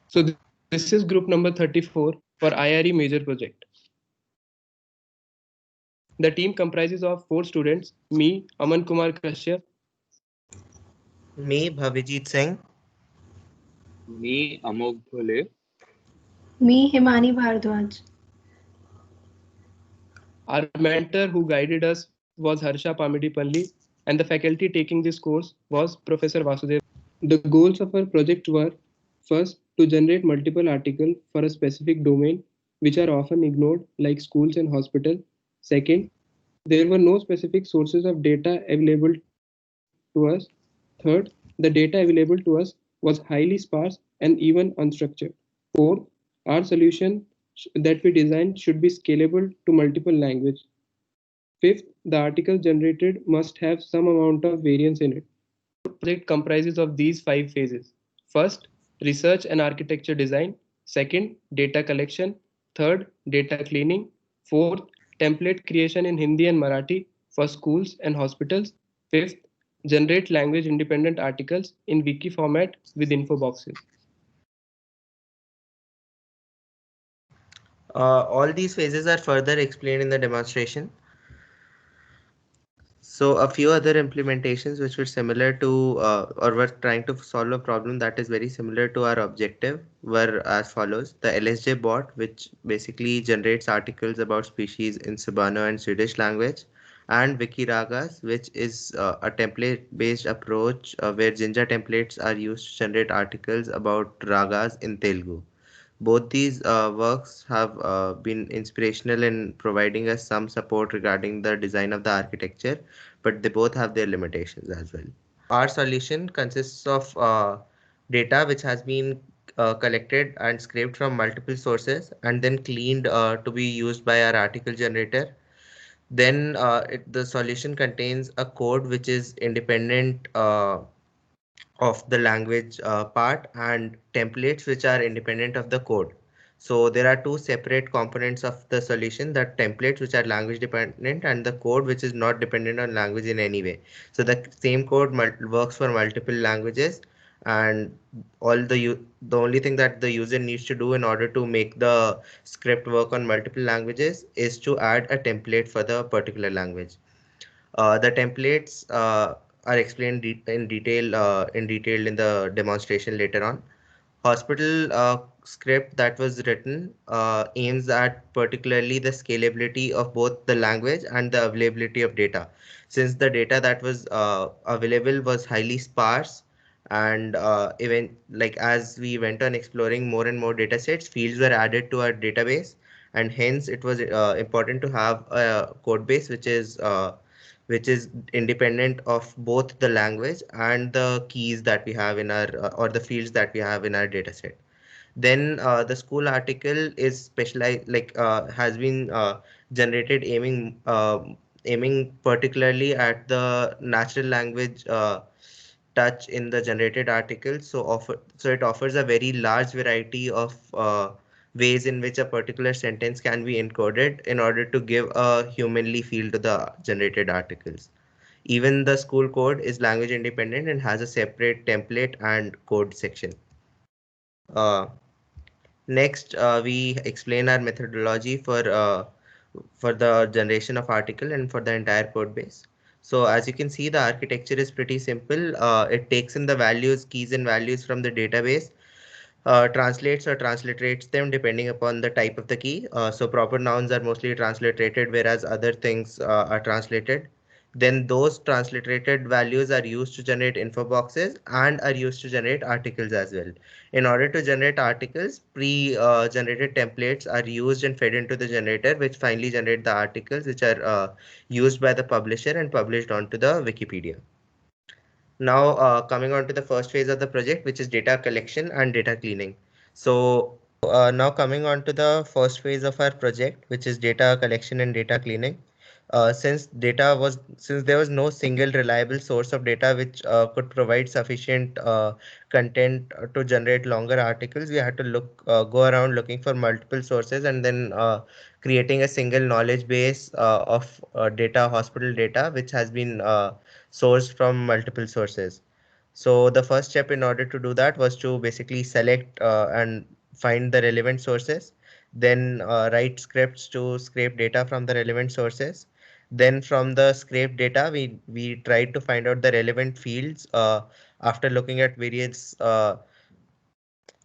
So this is group number 34 for IRE major project. The team comprises of 4 students, me, Aman Kumar Kashyap, Me, Bhavijit Singh. Me, Amog Bhole. Me, Himani Bhardwaj. our mentor who guided us was Harsha Pamidi, and the faculty taking this course was Professor Vasudev. The goals of our project were first, to generate multiple articles for a specific domain which are often ignored, like schools and hospitals. Second, there were no specific sources of data available to us. Third, the data available to us was highly sparse and even unstructured. Fourth, our solution that we designed should be scalable to multiple languages. Fifth, the article generated must have some amount of variance in it. Project comprises of these 5 phases. First, research and architecture design. Second, data collection. Third, data cleaning. Fourth, template creation in Hindi and Marathi for schools and hospitals. Fifth, generate language independent articles in wiki format with info boxes. All these phases are further explained in the demonstration. So a few other implementations which were similar to or were trying to solve a problem that is very similar to our objective were as follows. The LSJ bot, which basically generates articles about species in Cebuano and Swedish language, and Wikiragas, which is a template based approach where Jinja templates are used to generate articles about ragas in Telugu. Both these works have been inspirational in providing us some support regarding the design of the architecture, but they both have their limitations as well. Our solution consists of data which has been collected and scraped from multiple sources and then cleaned to be used by our article generator. Then the solution contains a code which is independent of the language part and templates which are independent of the code. So there are two separate components of the solution, that templates which are language dependent and the code which is not dependent on language in any way. So the same code works for multiple languages, and the only thing that the user needs to do in order to make the script work on multiple languages is to add a template for the particular language. The templates are explained in detail in the demonstration later on. Hospital script that was written aims at particularly the scalability of both the language and the availability of data. Since the data that was available was highly sparse, and even like as we went on exploring more and more data sets, fields were added to our database, and hence it was important to have a code base which is independent of both the language and the keys that we have in our or the fields that we have in our data set. Then the school article is specialized, has been generated aiming particularly at the natural language touch in the generated article. So it offers a very large variety of ways in which a particular sentence can be encoded in order to give a humanly feel to the generated articles. Even the school code is language independent and has a separate template and code section. Uh, Next, we explain our methodology for the generation of article and for the entire code base. So as you can see, the architecture is pretty simple. It takes in the values, keys and values from the database, translates or transliterates them depending upon the type of the key. So proper nouns are mostly transliterated, whereas other things are translated. Then those transliterated values are used to generate info boxes and are used to generate articles as well. In order to generate articles, pre-generated templates are used and fed into the generator, which finally generate the articles which are used by the publisher and published onto the Wikipedia. Now, coming on to the first phase of the project, which is data collection and data cleaning. So, now coming on to the first phase of our project, which is data collection and data cleaning. Since there was no single reliable source of data which could provide sufficient content to generate longer articles, we had to go around looking for multiple sources and then creating a single knowledge base of hospital data, which has been sourced from multiple sources. So the first step in order to do that was to basically select and find the relevant sources, then write scripts to scrape data from the relevant sources. Then from the scraped data, we tried to find out the relevant fields after looking at various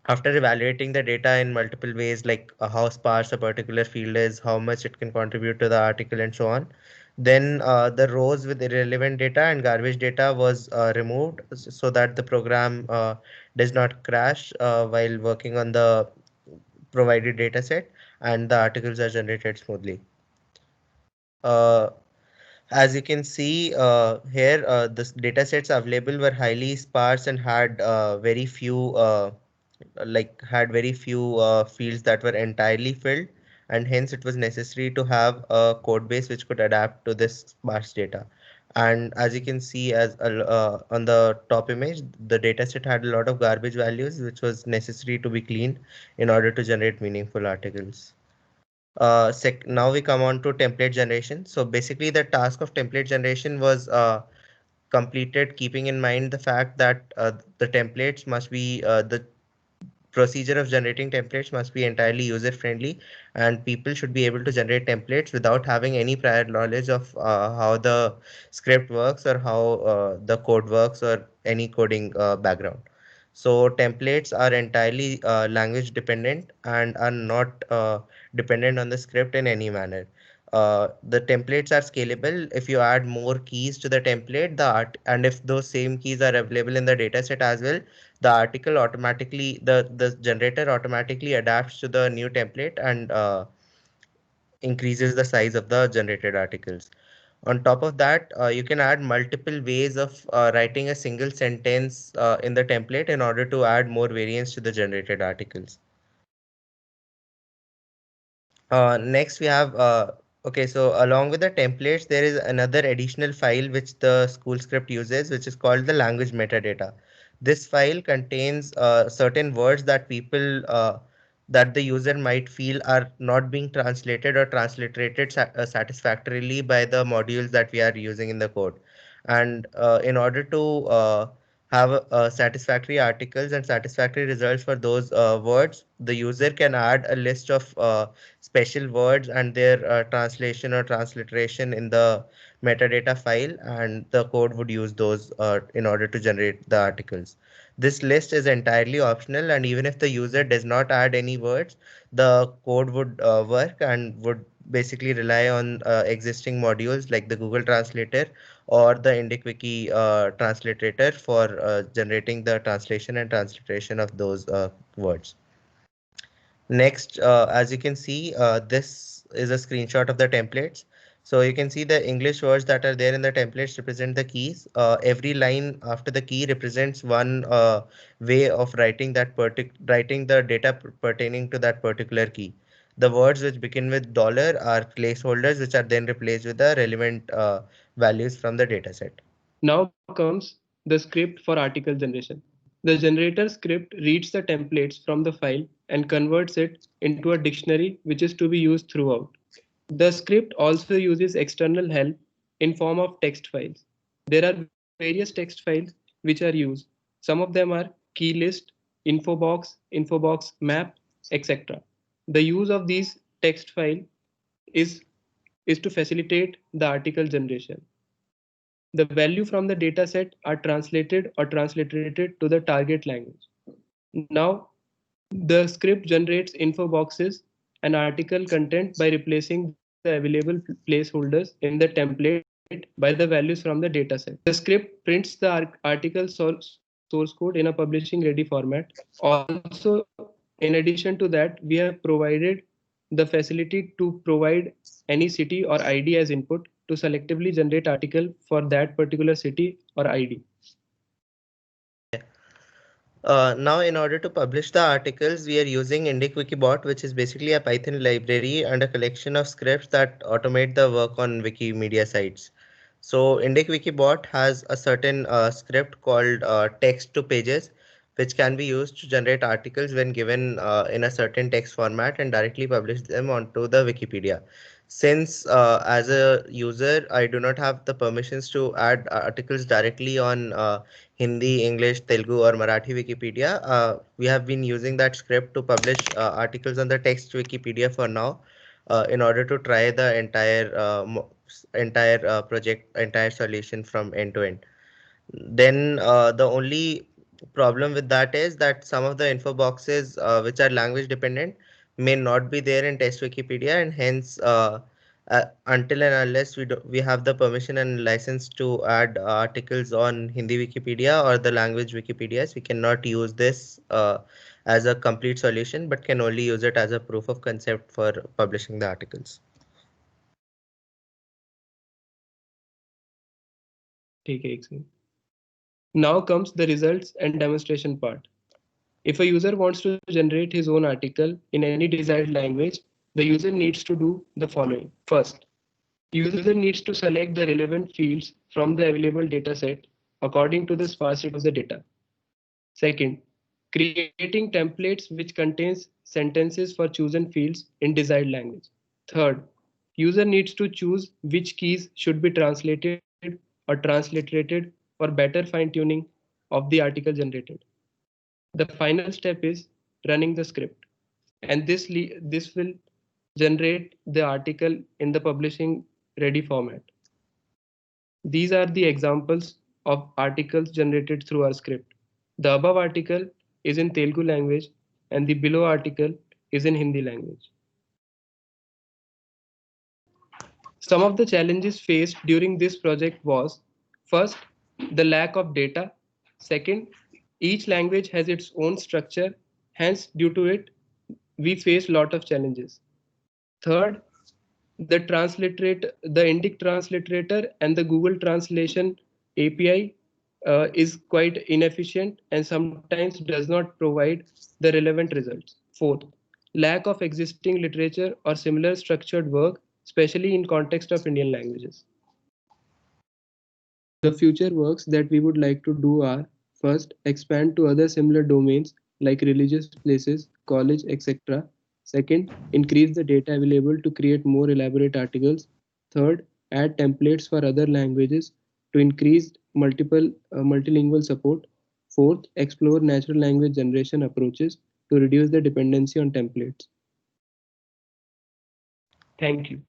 after evaluating the data in multiple ways, like how sparse a particular field is, how much it can contribute to the article, and so on. Then the rows with irrelevant data and garbage data was removed so that the program does not crash while working on the provided data set, and the articles are generated smoothly. Uh, as you can see here, the data sets available were highly sparse and had very few fields that were entirely filled, and hence it was necessary to have a code base which could adapt to this sparse data. And as you can see on the top image, the dataset had a lot of garbage values which was necessary to be cleaned in order to generate meaningful articles. Now we come on to template generation. So basically the task of template generation was completed keeping in mind the fact that the templates must be the procedure of generating templates must be entirely user friendly, and people should be able to generate templates without having any prior knowledge of how the script works or how the code works or any coding background. So templates are entirely language dependent and are not dependent on the script in any manner. The templates are scalable. If you add more keys to the template, and if those same keys are available in the dataset as well, the generator automatically adapts to the new template and increases the size of the generated articles. On top of that, you can add multiple ways of writing a single sentence in the template in order to add more variance to the generated articles. Next we have okay, so along with the templates, there is another additional file which the school script uses, which is called the language metadata. This file contains certain words that that the user might feel are not being translated or transliterated satisfactorily by the modules that we are using in the code. And in order to have satisfactory articles and satisfactory results for those words, the user can add a list of special words and their translation or transliteration in the metadata file, and the code would use those in order to generate the articles. This list is entirely optional, and even if the user does not add any words, the code would work and would basically rely on existing modules like the Google Translator or the IndicWiki translator for generating the translation and transliteration of those words. Next, as you can see, this is a screenshot of the templates. So you can see the English words that are there in the templates represent the keys. Every line after the key represents one way of writing writing the data pertaining to that particular key. The words which begin with dollar are placeholders, which are then replaced with the relevant values from the dataset. Now comes the script for article generation. The generator script reads the templates from the file and converts it into a dictionary which is to be used throughout. The script also uses external help in form of text files. There are various text files which are used. Some of them are key list, infobox map, etc. The use of these text file is, is to facilitate the article generation. The value from the dataset are translated or transliterated to the target language. Now, the script generates info boxes and article content by replacing the available placeholders in the template by the values from the dataset. The script prints the article source code in a publishing ready format. Also, in addition to that, we have provided the facility to provide any city or ID as input to selectively generate article for that particular city or ID. Now, in order to publish the articles, we are using IndicWikiBot, which is basically a Python library and a collection of scripts that automate the work on Wikimedia sites. So, IndicWikiBot has a certain script called text to pages, which can be used to generate articles when given in a certain text format and directly publish them onto the Wikipedia. Since as a user, I do not have the permissions to add articles directly on Hindi, English, Telugu, or Marathi Wikipedia, we have been using that script to publish articles on the text Wikipedia for now, in order to try the entire project, entire solution from end to end. Then the only problem with that is that some of the info boxes which are language dependent may not be there in test Wikipedia, and hence until and unless we have the permission and license to add articles on Hindi Wikipedia or the language Wikipedias, we cannot use this as a complete solution, but can only use it as a proof of concept for publishing the articles. ठीक है, एक second. Now comes the results and demonstration part. If a user wants to generate his own article in any desired language, the user needs to do the following. First, user needs to select the relevant fields from the available dataset according to the sparsity of the data. Second, creating templates which contains sentences for chosen fields in desired language. Third, user needs to choose which keys should be translated or transliterated for better fine-tuning of the article generated. The final step is running the script, and this will generate the article in the publishing ready format. These are the examples of articles generated through our script. The above article is in Telugu language and the below article is in Hindi language. Some of the challenges faced during this project was, first, the lack of data. Second, each language has its own structure. Hence, due to it, we face a lot of challenges. Third, the Indic transliterator and the Google Translation API is quite inefficient and sometimes does not provide the relevant results. Fourth, lack of existing literature or similar structured work, especially in context of Indian languages. The future works that we would like to do are, first, expand to other similar domains like religious places, college, etc. Second, increase the data available to create more elaborate articles. Third, add templates for other languages to increase multilingual support. Fourth, explore natural language generation approaches to reduce the dependency on templates. Thank you.